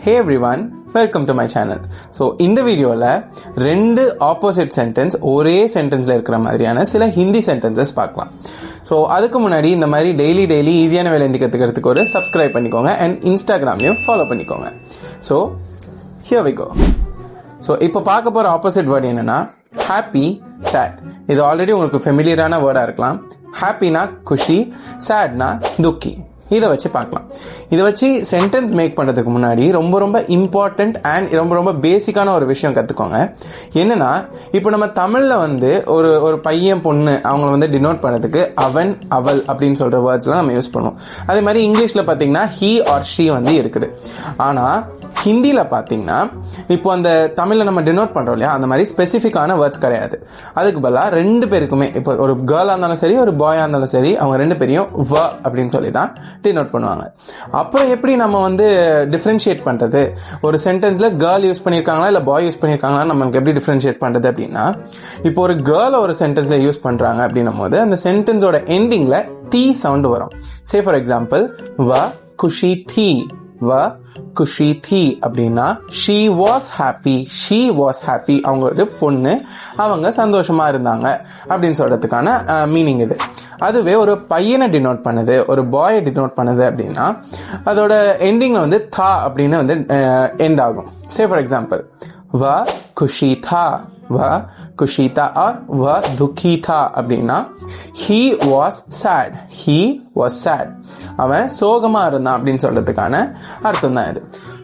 Hey everyone, welcome to my channel. So இந்த வீடியோல ரெண்டு ஆப்போசிட் சென்டென்ஸ் ஒரே சென்டென்ஸ்ல இருக்கிற மாதிரியான சில ஹிந்தி சென்டென்சஸ் பார்க்கலாம். ஸோ அதுக்கு முன்னாடி இந்த மாதிரி டெய்லி ஈஸியான வேலை ஹிந்தி கற்றுக்கிறதுக்கு ஒரு சப்ஸ்கிரைப் பண்ணிக்கோங்க அண்ட் இன்ஸ்டாகிராமையும் ஃபாலோ பண்ணிக்கோங்க. So here we go. So இப்போ பார்க்க போகிற ஆப்போசிட் வேர்டு என்னன்னா ஹாப்பி, சேட். இது ஆல்ரெடி உங்களுக்கு ஃபெமிலியரான வேர்டாக இருக்கலாம். ஹாப்பினா குஷி, சேட்னா துக்கி. இதை வச்சு பார்க்கலாம். இதை வச்சு சென்டென்ஸ் மேக் பண்ணுறதுக்கு முன்னாடி ரொம்ப இம்பார்ட்டன்ட் அண்ட் ரொம்ப பேசிக்கான ஒரு விஷயம் கற்றுக்கோங்க. என்னன்னா, இப்போ நம்ம தமிழில் ஒரு பையன் பொண்ணு அவங்கள டினோட் பண்ணுறதுக்கு அவன் அவள் அப்படின்னு சொல்கிற வேர்ட்ஸ்லாம் நம்ம யூஸ் பண்ணுவோம். அதே மாதிரி இங்கிலீஷில் பார்த்தீங்கன்னா ஹீ ஆர் ஷீ இருக்குது. ஆனால் ஹிந்தியில் பார்த்தீங்கன்னா இப்போ அந்த தமிழில் நம்ம டினோட் பண்ணுறோம் இல்லையா, அந்த மாதிரி ஸ்பெசிஃபிக்கான வேர்ட்ஸ் கிடையாது. அதுக்கு பதிலாக ரெண்டு பேருக்குமே, இப்போ ஒரு கேர்ளாக இருந்தாலும் சரி ஒரு பாயாக இருந்தாலும் சரி, அவங்க ரெண்டு பேரையும் வ அப்படின்னு சொல்லி தான் டினோட் பண்ணுவாங்க. அப்புறம் எப்படி நம்ம டிஃப்ரென்ஷியேட் பண்ணுறது, ஒரு சென்டென்ஸில் கேர்ள் யூஸ் பண்ணியிருக்காங்களா இல்லை பாய் யூஸ் பண்ணியிருக்காங்களா, நமக்கு எப்படி டிஃப்ரென்ஷியேட் பண்ணுறது அப்படின்னா, இப்போ ஒரு கேர்ளை ஒரு சென்டென்ஸில் யூஸ் பண்ணுறாங்க அப்படின்னும் போது அந்த சென்டென்ஸோட எண்டிங்கில் டி சவுண்ட் வரும். சே ஃபார் எக்ஸாம்பிள், வ குஷி தீ, வ குஷி தீ அப்படின்னா ஷீ வாஸ் ஹாப்பி, அவங்க பொண்ணு, அவங்க சந்தோஷமா இருந்தாங்க அப்படின்னு சொல்றதுக்கான மீனிங் இது. அதுவே ஒரு பையனை டினோட் பண்ணுது, ஒரு பாயை டினோட் பண்ணுது அப்படின்னா அதோட எண்டிங்ல தா அப்படின்னு எண்ட் ஆகும். சே ஃபார் எக்ஸாம்பிள், வ குஷி தா, வ குஷி தா ஆர் வ துக்கி தா அப்படின்னா he was sad, அவன் சோகமா இருந்தான் அப்படின்னு சொல்றதுக்கான அர்த்தம் தான் இது.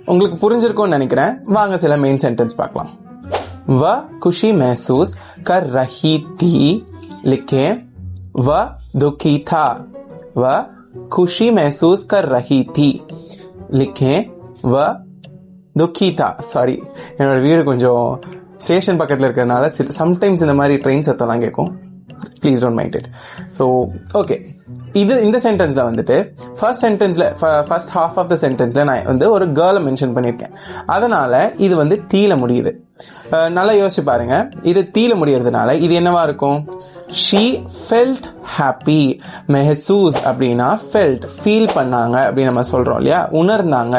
உங்களுக்கு புரிஞ்சிருக்கும்னு நினைக்கிறேன். வாங்க சில மெயின் சென்டென்ஸ் பார்க்கலாம். வ குஷி महसूस कर रही थी, लिखे वह दुखी था. वह खुशी महसूस कर रही थी, लिखे वह दुखी था. சாரி, என்னோட வீடு கொஞ்சம் ஸ்டேஷன் பக்கத்தில் இருக்கிறதுனால சம்டைம்ஸ் இந்த மாதிரி ட்ரெயின் சத்தம்லாம் கேட்கும். Please don't mind it. So okay, இந்த சென்டென்ஸ்ல ஃபர்ஸ்ட் ஹாஃப் ஆஃப் த சென்டென்ஸ்ல நான் ஒரு கேர்ளை மென்ஷன் பண்ணியிருக்கேன். அதனால இது தீல முடியுது. நல்லா யோசிச்சு பாருங்க. இது தீல முடியறதுனால இது என்னவா இருக்கும்? she felt happy. மெஹசூஸ் அப்படின்னா felt, ஃபீல் பண்ணாங்க அப்படின்னு நம்ம சொல்றோம் இல்லையா, உணர்ந்தாங்க,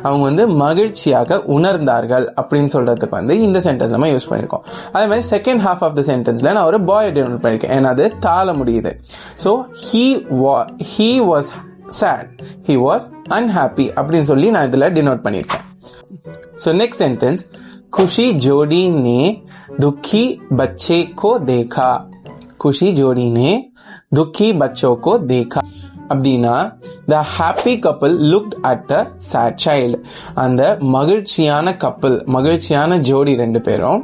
அவங்க மகிழ்ச்சியாக உணர்ந்தார்கள் அப்படின்னு சொல்றதுக்கு இந்த சென்டென்ஸ் நம்ம யூஸ் பண்ணிருக்கோம். அதே மாதிரி செகண்ட் ஹாஃப் ஆஃப் த சென்டென்ஸ்ல நான் ஒரு பாய் டினோட் பண்ணிருக்கேன். ஏன்னா அது தாள முடியுது. So he was sad, he was unhappy அப்படின்னு சொல்லி நான் இதுல டினோட் பண்ணிருக்கேன். ஸோ நெக்ஸ்ட் சென்டென்ஸ், खुशी जोड़ी ने दुखी बच्चे को देखा. खुशी जोड़ी ने दुखी बच्चों को देखा அப்படின்னா the happy couple looked at the sad child. அந்த மகிழ்ச்சியான ஜோடி ரெண்டு பேரும்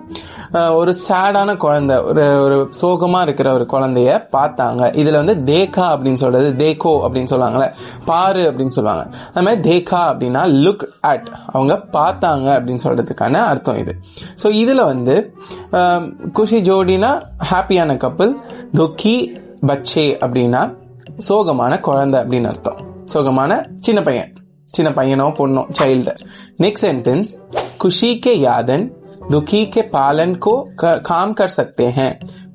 ஒரு சேடான குழந்தை, ஒரு சோகமா இருக்கிற ஒரு குழந்தைய பார்த்தாங்க. இதுல தேகா அப்படின்னு சொல்றது, தேகோ அப்படின்னு சொல்லுவாங்கல்ல, பாரு அப்படின்னு சொல்லுவாங்க. அது மாதிரி தேகா அப்படின்னா லுக் அட், அவங்க பார்த்தாங்க அப்படின்னு சொல்றதுக்கான அர்த்தம் இது. ஸோ இதுல குஷி ஜோடினா ஹாப்பியான கப்பல், துக்கி பச்சே அப்படின்னா சோகமான குழந்தை அப்படின்னு அர்த்தம். சோகமான சின்ன பையனோ பொண்ணோ, சைல்டு. நெக்ஸ்ட் சென்டென்ஸ், खुशी के यादन दुखी के पालन को काम कर सकते हैं.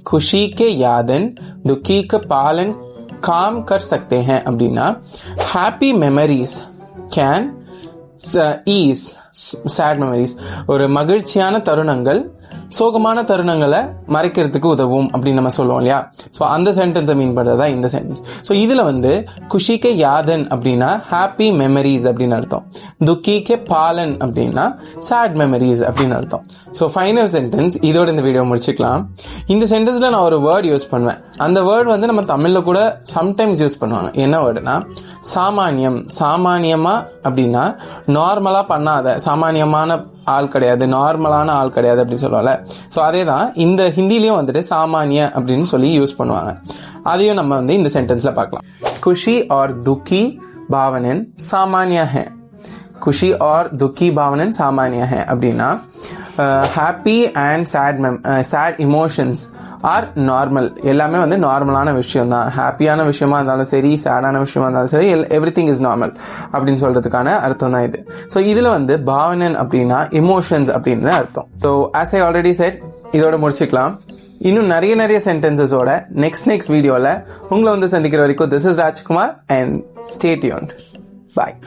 खुशी के यादन दुखी के पालन काम कर सकते हैं அப்படின்னா happy memories can ease sad memories. ஒரு மகிழ்ச்சியான தருணங்கள் சோகமான தருணங்களை மறைக்கிறதுக்கு உதவும் அப்படின்னு நம்ம சொல்லுவோம் இல்லையா. ஸோ அந்த சென்டென்ஸை மீன் பண்றதா இந்த சென்டென்ஸ். ஸோ இதுல குஷிக்கே யாதன் அப்படின்னா ஹாப்பி மெமரிஸ் அப்படின்னு அர்த்தம். துக்கிக்கே பாலன் அப்படின்னா சேட் மெமரிஸ் அப்படின்னு அர்த்தம். ஸோ ஃபைனல் சென்டென்ஸ், இதோட இந்த வீடியோ முடிச்சுக்கலாம். இந்த சென்டென்ஸ்ல நான் ஒரு வேர்ட் யூஸ் பண்ணுவேன். அந்த வேர்ட் நம்ம தமிழ்ல கூட சம்டைம்ஸ் யூஸ் பண்ணுவாங்க. என்ன வேர்டுனா சாமானியம். சாமானியமா அப்படின்னா நார்மலா பண்ணாத, சாமானியமான ஆள் கிடையாது, நார்மலான ஆள் கிடையாது அப்படின்னு சொல்லுவாங்க. ஸோ அதே தான் இந்த ஹிந்திலையும் சாமானிய அப்படின்னு சொல்லி யூஸ் பண்ணுவாங்க. அதையும் நம்ம இந்த சென்டென்ஸ்ல பார்க்கலாம். குஷி ஆர் துக்கி பாவனன் சாமானிய ஹே. குஷி ஆர் துக்கி பாவனன் சாமானிய ஹே அப்படின்னா happy and sad emotions are normal. எல்லாமே நார்மலான விஷயம் தான். ஹாப்பியான விஷயமா இருந்தாலும் சரி, சேடான விஷயமா இருந்தாலும் சரி, எவ்ரிதிங் இஸ் நார்மல் அப்படின்னு சொல்றதுக்கான அர்த்தம் தான் இது. ஸோ இதுல பாவனன் அப்படின்னா இமோஷன்ஸ் அப்படின்னு அர்த்தம். So as I already set, இதோட முடிச்சுக்கலாம். இன்னும் நிறைய சென்டென்சஸோட நெக்ஸ்ட் வீடியோல உங்களை சந்திக்கிற வரைக்கும் this is Rajkumar and stay tuned. Bye.